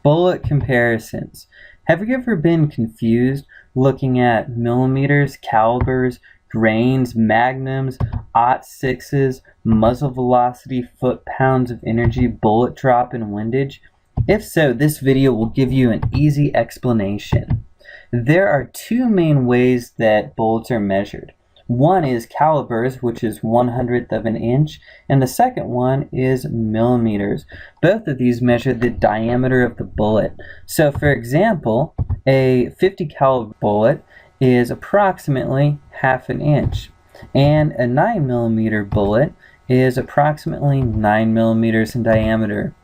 Bullet comparisons. Have you ever been confused looking at millimeters, calibers, grains, magnums, .6s, muzzle velocity, foot-pounds of energy, bullet drop, and windage? If so, this video will give you an easy explanation. There are two main ways that bullets are measured. One is calibers, which is 1/100th of an inch, and the second one is millimeters. Both of these measure the diameter of the bullet. So for example, a 50 caliber bullet is approximately 1/2 inch, and a 9mm bullet is approximately 9 millimeters in diameter.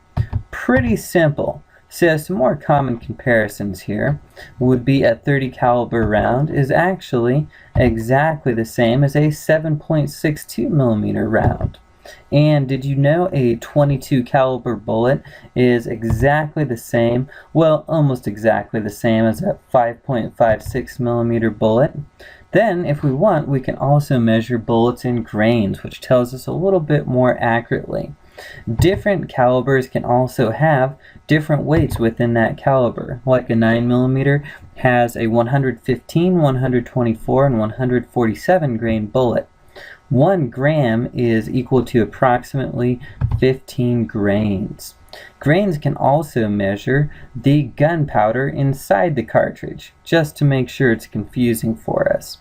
Pretty simple. So some more common comparisons here would be a 30 caliber round is actually exactly the same as a 7.62 millimeter round. And did you know a 22 caliber bullet is exactly the same, well, almost exactly the same as a 5.56 millimeter bullet? Then, if we want, we can also measure bullets in grains, which tells us a little bit more accurately. Different calibers can also have different weights within that caliber. Like a 9mm has a 115, 124, and 147 grain bullet. 1 gram is equal to approximately 15 grains. Grains can also measure the gunpowder inside the cartridge, just to make sure it's confusing for us.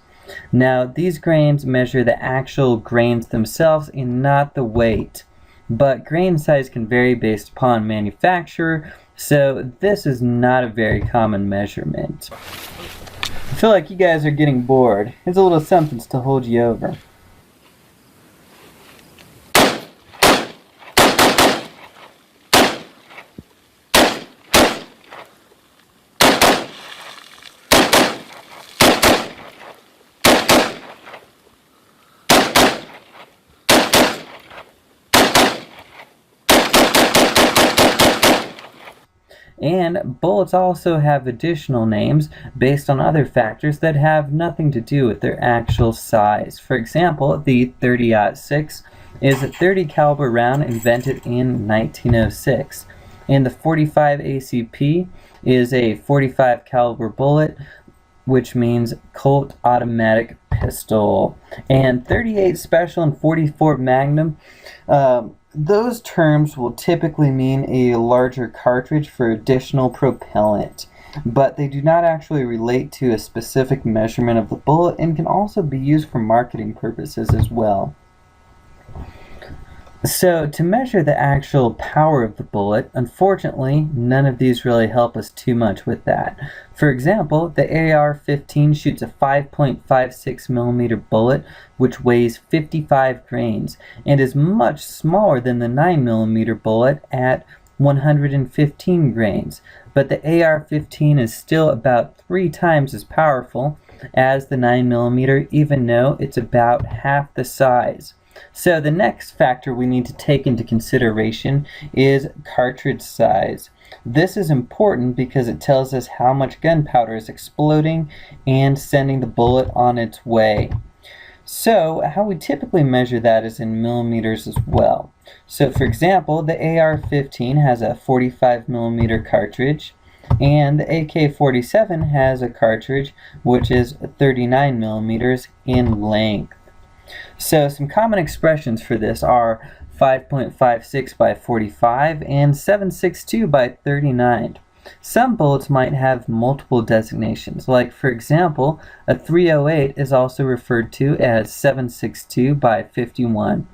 Now, these grains measure the actual grains themselves and not the weight. But grain size can vary based upon manufacturer, so this is not a very common measurement. I feel like you guys are getting bored. Here's a little something to hold you over. And bullets also have additional names based on other factors that have nothing to do with their actual size. For example, the 30-06 is a 30 caliber round invented in 1906. And the 45 ACP is a 45 caliber bullet, which means Colt automatic pistol. And 38 special and 44 magnum, those terms will typically mean a larger cartridge for additional propellant, but they do not actually relate to a specific measurement of the bullet and can also be used for marketing purposes as well. So to measure the actual power of the bullet, unfortunately, none of these really help us too much with that. For example, the AR-15 shoots a 5.56 millimeter bullet, which weighs 55 grains, and is much smaller than the 9mm bullet at 115 grains. But the AR-15 is still about 3 times as powerful as the 9mm, even though it's about half the size. So the next factor we need to take into consideration is cartridge size. This is important because it tells us how much gunpowder is exploding and sending the bullet on its way. So how we typically measure that is in millimeters as well. So for example, the AR-15 has a 45 millimeter cartridge, and the AK-47 has a cartridge which is 39 millimeters in length. So some common expressions for this are 5.56 by 45 and 7.62 by 39. Some bullets might have multiple designations, like for example, a 308 is also referred to as 7.62 by 51.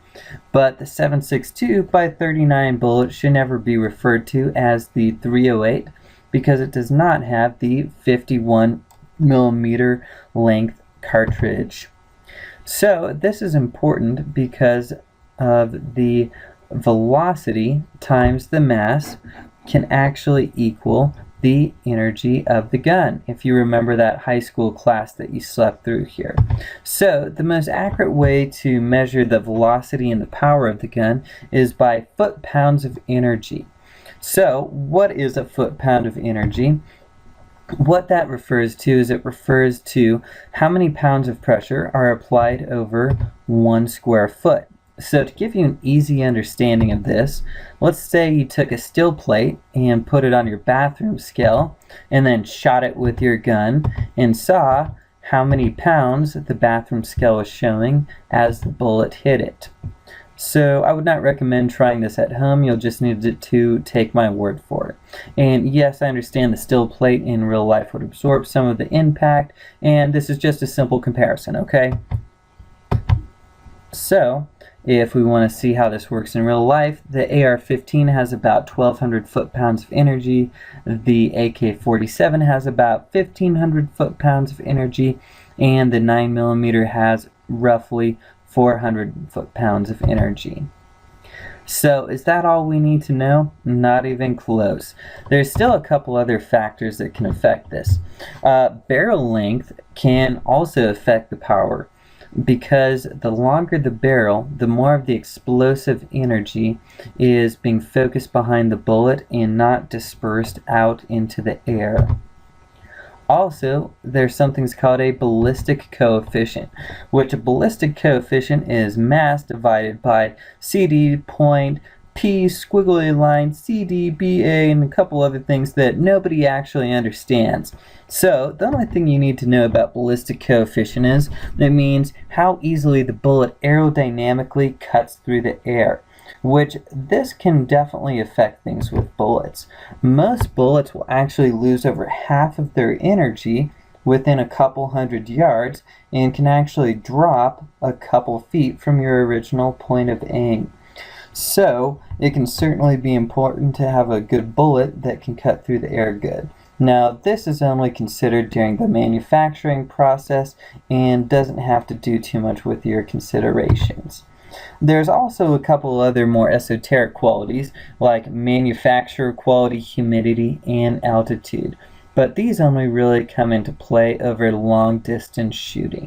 But the 7.62 by 39 bullet should never be referred to as the 308 because it does not have the 51 millimeter length cartridge. So this is important because of the velocity times the mass can actually equal the energy of the gun, if you remember that high school class that you slept through here. So the most accurate way to measure the velocity and the power of the gun is by foot-pounds of energy. So what is a foot-pound of energy? What that refers to is it refers to how many pounds of pressure are applied over 1 square foot. So to give you an easy understanding of this, let's say you took a steel plate and put it on your bathroom scale and then shot it with your gun and saw how many pounds the bathroom scale was showing as the bullet hit it. So I would not recommend trying this at home. You'll just need to take my word for it. And yes, I understand the steel plate in real life would absorb some of the impact, and this is just a simple comparison, okay? So if we want to see how this works in real life, the AR-15 has about 1,200 foot-pounds of energy, the AK-47 has about 1,500 foot-pounds of energy, and the 9mm has roughly 400 foot-pounds of energy. So is that all we need to know? Not even close. There's still a couple other factors that can affect this. Barrel length can also affect the power, because the longer the barrel, the more of the explosive energy is being focused behind the bullet and not dispersed out into the air. Also, there's something called a ballistic coefficient, which a ballistic coefficient is mass divided by CD point, P squiggly line, CD, BA, and a couple other things that nobody actually understands. So the only thing you need to know about ballistic coefficient is it means how easily the bullet aerodynamically cuts through the air, which this can definitely affect things with bullets. Most bullets will actually lose over half of their energy within a couple hundred yards and can actually drop a couple feet from your original point of aim. So it can certainly be important to have a good bullet that can cut through the air good. Now this is only considered during the manufacturing process and doesn't have to do too much with your considerations. There's also a couple other more esoteric qualities like manufacturer quality, humidity, and altitude, but these only really come into play over long distance shooting.